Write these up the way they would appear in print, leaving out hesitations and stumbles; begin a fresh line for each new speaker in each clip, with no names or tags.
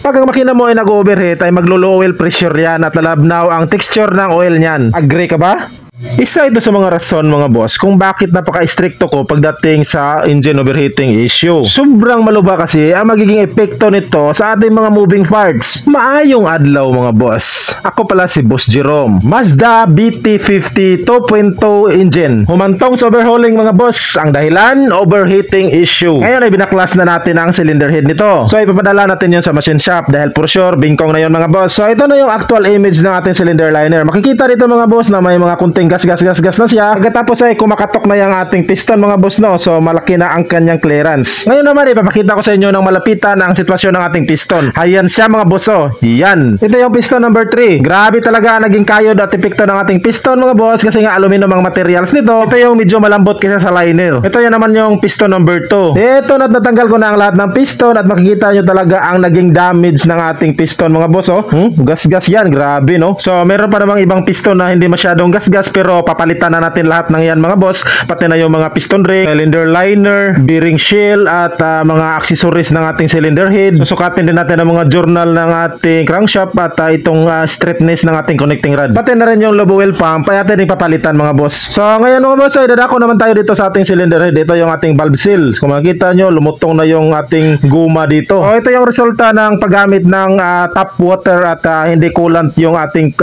Pag ang makina mo ay nag-overheat ay maglo-low oil pressure yan at lalabnaw ang texture ng oil niyan. Agree ka ba? Isa ito sa mga rason mga boss kung bakit napaka-stricto ko pagdating sa engine overheating issue. Sobrang maluba kasi ang magiging epekto nito sa ating mga moving parts. Maayong adlaw mga boss. Ako pala si Boss Jerome. Mazda BT50 2.0 engine. Humantong sa overhauling mga boss. Ang dahilan, overheating issue. Ngayon ay binaklas na natin ang cylinder head nito. So ipapadala natin yun sa machine shop dahil for sure bingkong na yun mga boss. So ito na yung actual image ng ating cylinder liner. Makikita dito mga boss na may mga kunting gas na siya. Pagkatapos ay kumakatok na yung ating piston mga boss no. So malaki na ang kanyang clearance. Ngayon naman ipapakita ko sa inyo ng malapitan ang sitwasyon ng ating piston. Ayan siya mga boss oh. Yan. Ito yung piston number 3. Grabe talaga naging kayod at epekto ng ating piston mga boss kasi nga aluminum ang materials nito. Ito yung medyo malambot kaysa sa liner. Ito yan naman yung piston number 2. Ito natanggal ko na ang lahat ng piston at makikita nyo talaga ang naging damage ng ating piston mga boss oh. Gas-gas yan. Grabe no. So meron pa namang ibang piston na hindi masyadong gas-gas pero papalitan na natin lahat ng yan mga boss, pati na yung mga piston ring, cylinder liner, bearing shell at mga accessories ng ating cylinder head. Susukatin din natin ang mga journal ng ating crankshaft at itong straightness ng ating connecting rod. Pati na rin yung lobe oil pump ay atin ipapalitan mga boss. So ngayon mga boss ay dadako naman tayo dito sa ating cylinder head. Ito yung ating valve seal. Kung makikita nyo lumutong na yung ating guma dito. So ito yung resulta ng paggamit ng tap water at hindi coolant yung ating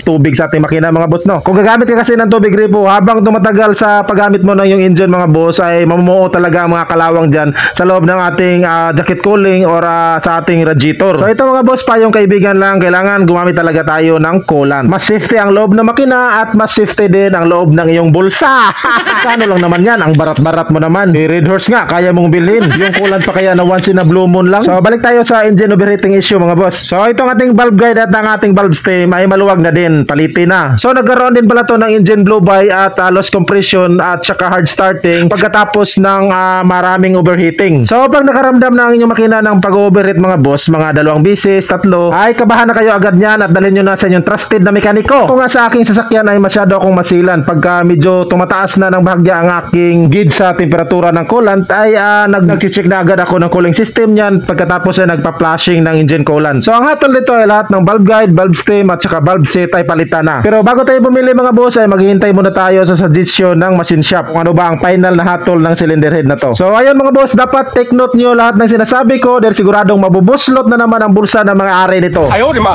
tubig sa ating makina mga boss no. Kung gagamit ka kasi ng tubig gripo, habang tumatagal sa paggamit mo ng yung engine mga boss ay mamumuo talaga ang mga kalawang dyan sa loob ng ating jacket cooling or sa ating radiator. So ito mga boss pa yung kaibigan lang, kailangan gumamit talaga tayo ng coolant. Mas safety ang loob ng makina at mas safety din ang loob ng iyong bulsa. Kano lang naman yan, ang barat-barat mo naman. Red Horse nga, kaya mong bilhin. Yung coolant pa kaya na once in a blue moon lang. So balik tayo sa engine overheating issue mga boss. So itong ating valve guide at ang ating valve stem ay maluwag na din, palitin na. So nagkaroon din pala to ng engine blow by at loss compression at saka hard starting pagkatapos ng maraming overheating. So pag nakaramdam na ang inyong makina ng pag-overheat mga boss, mga 2 beses, 3, ay kabahan na kayo agad niyan at dalhin nyo na sa inyong trusted na mekaniko. Kung nga sa aking sasakyan ay masyado akong masilan pagka medyo tumataas na ng bahagya ang aking gauge sa temperatura ng coolant ay nag-check na agad ako ng cooling system niyan pagkatapos ay nagpa-flashing ng engine coolant. So ang hatol nito ay lahat ng valve guide, valve stem at saka valve set ay palitan na. Pero bago tayo bumili mga boss ay maghihintay muna tayo sa suggestion ng machine shop kung ano ba ang final na hatol ng cylinder head na to. So ayun mga boss, dapat take note nyo lahat ng sinasabi ko dahil siguradong mabubuslot na naman ang bulsa ng mga ari nito. Ayaw, di ba?